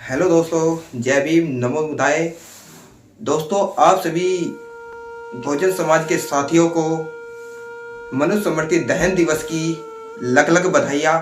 Hello दोस्तों, जय भीम, नमो बुद्धाय। दोस्तों, आप सभी बहुजन समाज के साथियों को मनुस्मृति दहन दिवस की लख लख बधाइयाँ।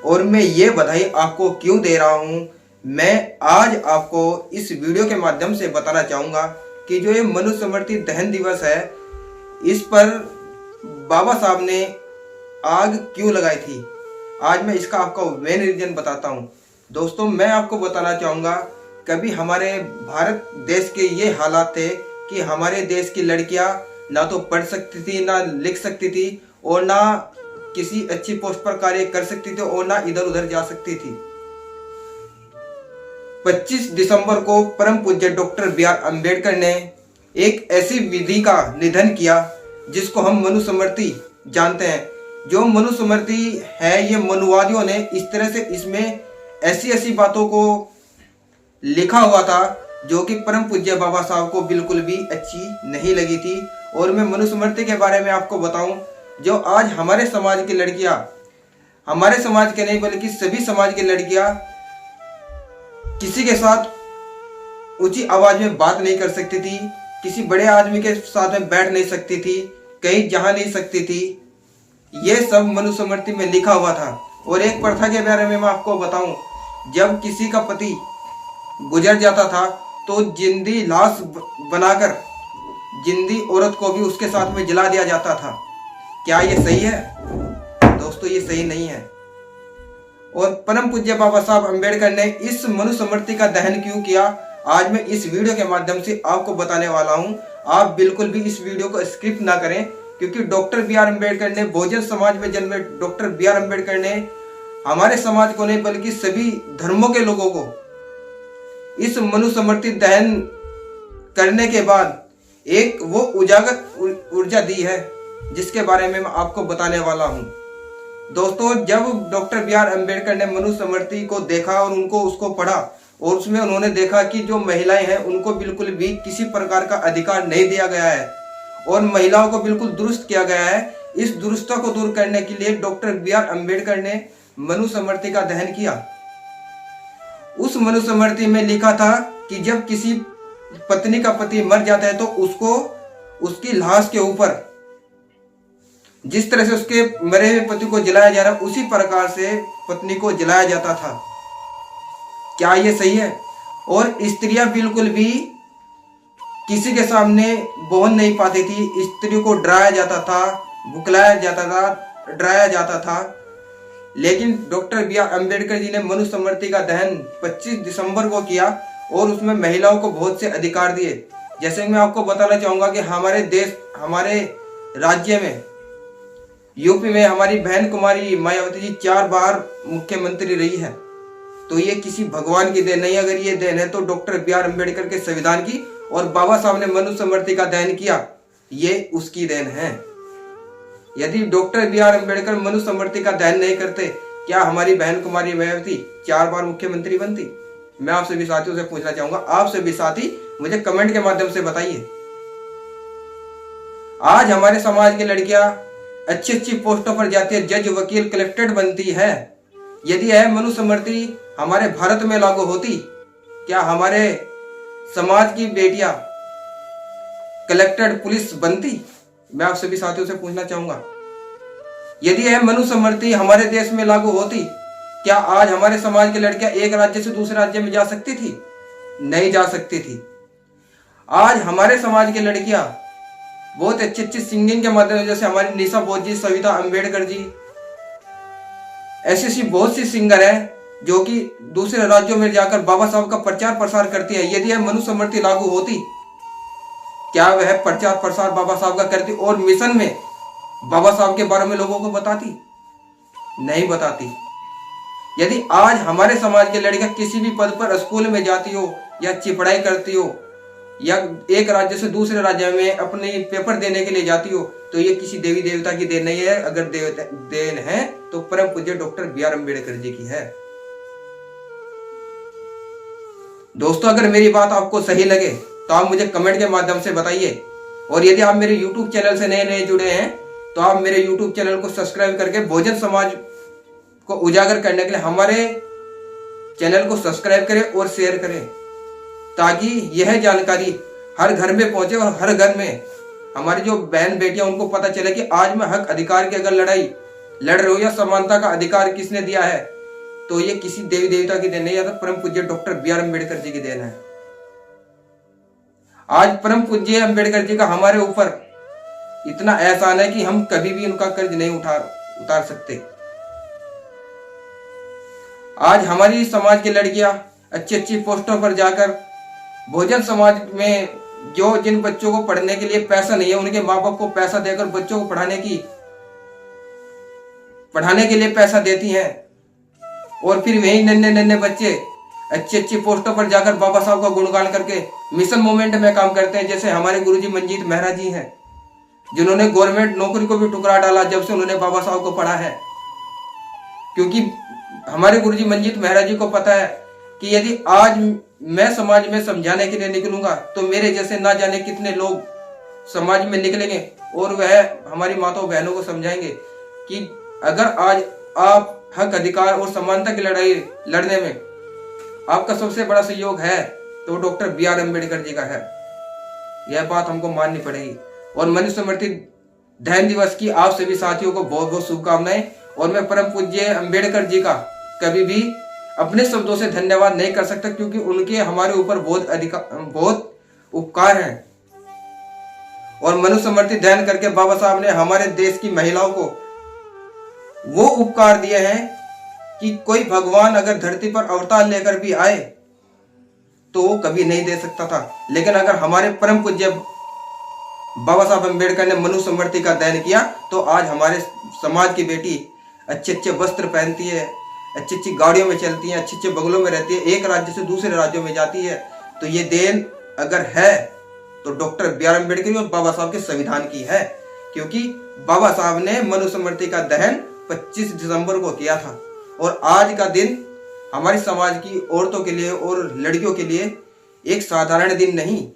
और मैं ये बधाई आपको क्यों दे रहा हूँ, मैं आज आपको इस वीडियो के माध्यम से बताना चाहूँगा कि जो ये मनुस्मृति दहन दिवस है, इस पर बाबा साहब ने आग क्यों लगाई थी। आज मैं इसका आपको मेन रीजन बताता हूँ। दोस्तों, मैं आपको बताना चाहूँगा, कभी हमारे भारत देश के ये हालात थे कि हमारे देश की लड़कियाँ ना तो पढ़ सकती थी, ना लिख सकती थी, और ना किसी अच्छी पोस्ट पर कार्य कर सकती थी, और ना इधर उधर जा सकती थी। 25 दिसंबर को परम पूज्य डॉक्टर बी.आर. अम्बेडकर ने एक ऐसी विधि का निधन किया जिसको हम मनुस्मृति जानते हैं। जो मनुस्मृति है, ये मनुवादियों ने इस तरह से इसमें ऐसी ऐसी बातों को लिखा हुआ था जो कि परम पूज्य बाबा साहब को बिल्कुल भी अच्छी नहीं लगी थी। और मैं मनुस्मृति के बारे में आपको बताऊं, जो आज हमारे समाज की लड़कियां, हमारे समाज के नहीं बल्कि सभी समाज की लड़कियां किसी के साथ ऊंची आवाज में बात नहीं कर सकती थी, किसी बड़े आदमी के साथ में बैठ नहीं सकती थी, कहीं जा नहीं सकती थी। ये सब मनुस्मृति में लिखा हुआ था। और एक प्रथा के बारे में मैं आपको बताऊं, जब किसी का पति गुजर जाता था तो जिंदी लाश बनाकर जिंदी औरत को भी उसके साथ में जला दिया जाता था। क्या ये सही है? दोस्तों, ये सही नहीं है। और परम पूज्य बाबा साहब अम्बेडकर ने इस मनुस्मृति का दहन क्यों किया, आज मैं इस वीडियो के माध्यम से आपको बताने वाला हूं। आप बिल्कुल भी इस वीडियो को स्किप ना करें, क्योंकि डॉक्टर बी.आर. अम्बेडकर ने, बहुजन समाज में जन्मे डॉक्टर बी.आर. अम्बेडकर ने हमारे समाज को नहीं बल्कि सभी धर्मों के लोगों को इस मनुस्मृति दहन करने के बाद एक वो उजागर ऊर्जा दी है, जिसके बारे में मैं आपको बताने वाला हूं। दोस्तों, जब डॉक्टर बी.आर. अम्बेडकर ने मनुस्मृति को देखा और उसको पढ़ा, और उसमें उन्होंने देखा कि जो महिलाएं हैं उनको बिल्कुल भी किसी प्रकार का अधिकार नहीं दिया गया है और महिलाओं को बिल्कुल दुरुस्त किया गया है। इस दुरुस्तता को दूर करने के लिए डॉक्टर बी.आर. अम्बेडकर ने मनुस्मृति का दहन किया। उस मनुस्मृति में लिखा था कि जब किसी पत्नी का पति मर जाता है तो उसको उसकी लाश के ऊपर जिस तरह से उसके मरे हुए पति को जलाया जा रहा है, उसी प्रकार से पत्नी को जलाया जाता था। क्या ये सही है? और स्त्रियां बिल्कुल भी किसी के सामने बोल नहीं पाती थी। स्त्री को डराया जाता था, भुखलाया जाता था, डराया जाता था। लेकिन डॉक्टर बी.आर. अम्बेडकर जी ने मनुस्मृति का दहन 25 दिसंबर को किया और उसमें महिलाओं को बहुत से अधिकार दिए। जैसे मैं आपको बताना चाहूंगा कि हमारे राज्य में, यूपी में, हमारी बहन कुमारी मायावती जी 4 बार मुख्यमंत्री रही है। तो ये किसी भगवान की देन नहीं। अगर ये देन है तो डॉक्टर बी.आर. अम्बेडकर के संविधान की, और बाबा साहब ने मनुस्मृति का दहन किया, ये उसकी देन है। यदि डॉक्टर बी.आर. अम्बेडकर मनुस्मृति का दहन नहीं करते, क्या हमारी बहन कुमारी मायावती 4 बार मुख्यमंत्री बनती? मैं आप सभी साथियों से पूछना चाहूंगा। आप सभी साथी मुझे कमेंट के माध्यम से बताइए। आज हमारे समाज की लड़कियां अच्छी अच्छी पोस्टों पर जाती है, जज, वकील, कलेक्टर बनती है। यदि यह मनुस्मृति हमारे भारत में लागू होती, क्या हमारे समाज की बेटियां कलेक्टर, पुलिस बनती? मैं आप सभी साथियों से पूछना चाहूंगा। यदि यह मनुस्मृति हमारे देश में लागू होती, क्या आज हमारे समाज की लड़कियां एक राज्य से दूसरे राज्य में जा सकती थी? नहीं जा सकती थी। आज हमारे समाज की लड़कियां बहुत अच्छी अच्छी सिंगिंग के माध्यम से, जैसे हमारी निशा बोस जी, सविता अम्बेडकर जी, ऐसी बहुत सी सिंगर हैं जो कि दूसरे राज्यों में जाकर बाबा साहब का प्रचार प्रसार करती है। यदि यह मनुस्मृति लागू होती, क्या वह प्रचार प्रसार बाबा साहब का करती और मिशन में बाबा साहब के बारे में लोगों को बताती? नहीं बताती। यदि आज हमारे समाज की लड़कियां किसी भी पद पर स्कूल में जाती हो या अच्छी पढ़ाई करती हो या एक राज्य से दूसरे राज्य में अपने पेपर देने के लिए जाती हो, तो ये किसी देवी देवता की देन नहीं है। अगर देन है तो परम पूज्य डॉक्टर बी.आर. अम्बेडकर जी की है। दोस्तों, अगर मेरी बात आपको सही लगे तो आप मुझे कमेंट के माध्यम से बताइए। और यदि आप मेरे YouTube चैनल से नए नए जुड़े हैं तो आप मेरे YouTube चैनल को सब्सक्राइब करके बहुजन समाज को उजागर करने के लिए हमारे चैनल को सब्सक्राइब करें और शेयर करें, ताकि यह जानकारी हर घर में पहुंचे और हर घर में हमारी जो बहन बेटियां उनको पता चले कि आज मैं हक अधिकार की अगर लड़ाई लड़ रहे हो या समानता का अधिकार किसने दिया है, तो ये किसी देवी देवता की देन नहीं, या तो परम पूज्य doctor B are Ambedkar ji की देन है। आज परम पूज्य अम्बेडकर जी का हमारे ऊपर इतना एहसान है कि हम कभी भी उनका कर्ज नहीं उतार सकते। आज हमारी समाज की लड़कियां अच्छी अच्छी पोस्टों पर जाकर बहुजन समाज में जो जिन बच्चों को पढ़ने के लिए पैसा नहीं है, उनके माँ बाप को पैसा देकर बच्चों को पढ़ाने के लिए पैसा देती हैं, और फिर वही नन्हे नन्हे बच्चे अच्छी अच्छी पोस्टों पर जाकर बाबा साहब का गुणगान करके मिशन मूवमेंट में काम करते हैं। जैसे हमारे गुरुजी मंजीत मेहरा जी हैं, जिन्होंने गवर्नमेंट नौकरी को भी ठुकरा डाला जब से उन्होंने बाबा साहब को पढ़ा है। क्योंकि हमारे गुरुजी मंजीत मेहरा जी को पता है कि यदि आज मैं समाज में समझाने के लिए निकलूंगा तो मेरे जैसे ना जाने कितने लोग समाज में निकलेंगे, और वह हमारी माताओं बहनों को समझाएंगे कि अगर आज आप हक अधिकार और समानता की लड़ाई लड़ने में आपका सबसे बड़ा सहयोग है तो doctor B are Ambedkar ji का है। यह बात हमको माननी पड़ेगी। और मनुस्मृति दहन दिवस की आप सभी साथियों को बहुत बहुत शुभकामनाएं। और मैं परम पूज्य अम्बेडकर जी का कभी भी अपने शब्दों से धन्यवाद नहीं कर सकता, क्योंकि उनके हमारे ऊपर बहुत उपकार हैं। और मनुस्मृति दहन करके बाबा साहब ने हमारे देश की महिलाओं को वो उपकार दिए हैं कि कोई भगवान अगर धरती पर अवतार लेकर भी आए तो वो कभी नहीं दे सकता था, लेकिन अगर हमारे परम पूज्य बाबा साहब अम्बेडकर ने मनुस्मृति का दहन किया तो आज हमारे समाज की बेटी अच्छे अच्छे वस्त्र पहनती है, अच्छी अच्छी गाड़ियों में चलती है, अच्छे अच्छे बंगलों में रहती है, एक राज्य से दूसरे राज्यों में जाती है। तो ये देन अगर है तो डॉक्टर बी आर अम्बेडकर और बाबा साहब के संविधान की है, क्योंकि बाबा साहब ने मनुस्मृति का दहन 25 दिसंबर को किया था। और आज का दिन हमारे समाज की औरतों के लिए और लड़कियों के लिए एक साधारण दिन नहीं,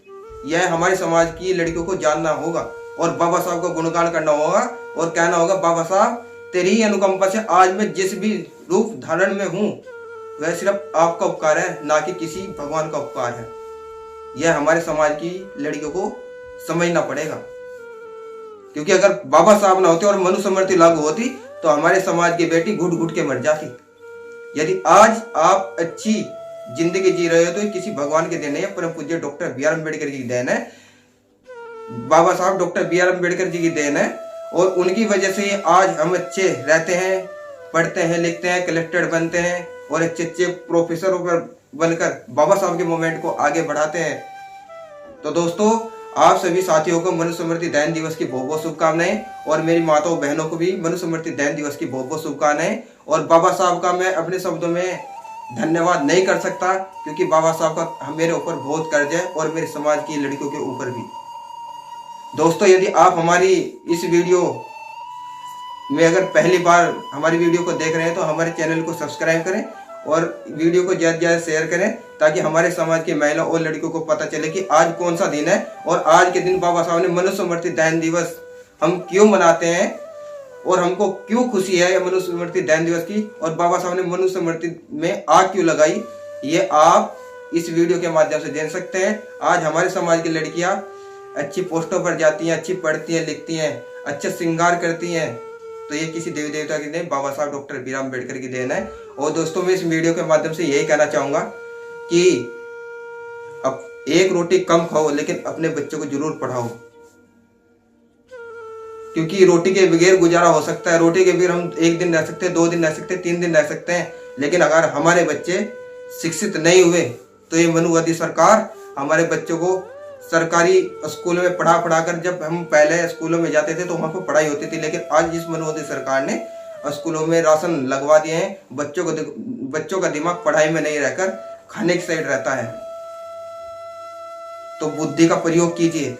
यह हमारे समाज की लड़कियों को जानना होगा और बाबा साहब का गुणगान करना होगा और कहना होगा, बाबा साहब तेरी ही अनुकंपा से आज मैं जिस भी रूप धारण में हूँ वह सिर्फ आपका उपकार है, ना कि किसी भगवान का उपकार है। यह हमारे समाज की लड़कियों को समझना पड़ेगा, क्योंकि अगर बाबा साहब ना होते और मनुस्मृति लागू होती तो हमारे समाज की बेटी घुट घुट के मर जाती। यदि आज आप अच्छी जिंदगी जी रहे हो तो किसी भगवान के देन है, परम पूज्य doctor B are Ambedkar ji की देन है, बाबा साहब doctor B are Ambedkar ji की देन है। और उनकी वजह से आज हम अच्छे रहते हैं, पढ़ते हैं, लिखते हैं, कलेक्टर बनते हैं और अच्छे अच्छे प्रोफेसरों पर बनकर बाबा साहब के मूवमेंट को आगे बढ़ाते हैं। तो दोस्तों, आप सभी साथियों को मनुस्मृति दहन दिवस की बहुत बहुत शुभकामनाएं, और मेरी माताओं बहनों को भी मनुस्मृति दहन दिवस की बहुत बहुत शुभकामनाएं। और बाबा साहब का मैं अपने शब्दों में धन्यवाद नहीं कर सकता, क्योंकि बाबा साहब का मेरे ऊपर बहुत कर्ज है और मेरे समाज की लड़कियों के ऊपर भी। दोस्तों, यदि आप हमारी इस वीडियो में अगर पहली बार हमारी वीडियो को देख रहे हैं तो हमारे चैनल को सब्सक्राइब करें और वीडियो को ज़्यादा से ज़्यादा शेयर करें, ताकि हमारे समाज के महिलाओं और लड़कियों को पता चले कि आज कौन सा दिन है और आज के दिन बाबा साहब ने मनुस्मृति दहन दिवस हम क्यों मनाते हैं और हमको क्यों खुशी है मनुस्मृति दहन दिवस की, और बाबा साहब ने मनुस्मृति में आग क्यों लगाई, ये आप इस वीडियो के माध्यम से जान सकते हैं। आज हमारे समाज की लड़कियां अच्छी पोस्टों पर जाती हैं, अच्छी पढ़ती हैं, लिखती हैं, अच्छा श्रृंगार करती हैं, तो ये किसी देवी देवता की देन, बाबा साहब डॉक्टर बी आर अम्बेडकर की देन है। और दोस्तों, मैं इस वीडियो के माध्यम से यही कहना चाहूँगा कि अब एक रोटी कम खाओ लेकिन अपने बच्चों को जरूर पढ़ाओ, क्योंकि रोटी के बगैर गुजारा हो सकता है। रोटी के बगैर हम 1 दिन रह सकते हैं, 2 दिन रह सकते हैं, 3 दिन रह सकते हैं, लेकिन अगर हमारे बच्चे शिक्षित नहीं हुए तो ये मनुवादी सरकार हमारे बच्चों को सरकारी स्कूल में पढ़ा कर, जब हम पहले स्कूलों में जाते थे तो वहाँ पर पढ़ाई होती थी, लेकिन आज इस मनुवादी सरकार ने स्कूलों में राशन लगवा दिए हैं। बच्चों का दिमाग पढ़ाई में नहीं रहकर खाने की साइड रहता है। तो बुद्धि का प्रयोग कीजिए,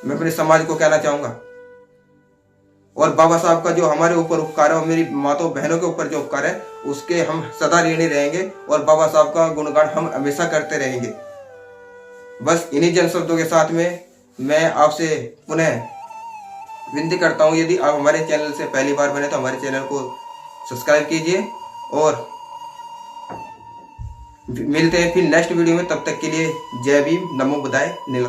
मैं अपने समाज को कहना चाहूंगा। और बाबा साहब का जो हमारे ऊपर उपकार है और मेरी माताओं बहनों के ऊपर जो उपकार है उसके हम सदा ऋणी रहेंगे और बाबा साहब का गुणगान हम हमेशा करते रहेंगे। बस इन्हीं जन शब्दों के साथ में मैं आपसे पुनः विनती करता हूँ, यदि आप हमारे चैनल से पहली बार बने तो हमारे चैनल को सब्सक्राइब कीजिए और मिलते हैं फिर नेक्स्ट वीडियो में, तब तक के लिए जय भीम, नमो बुद्धाय, नीलकंठ।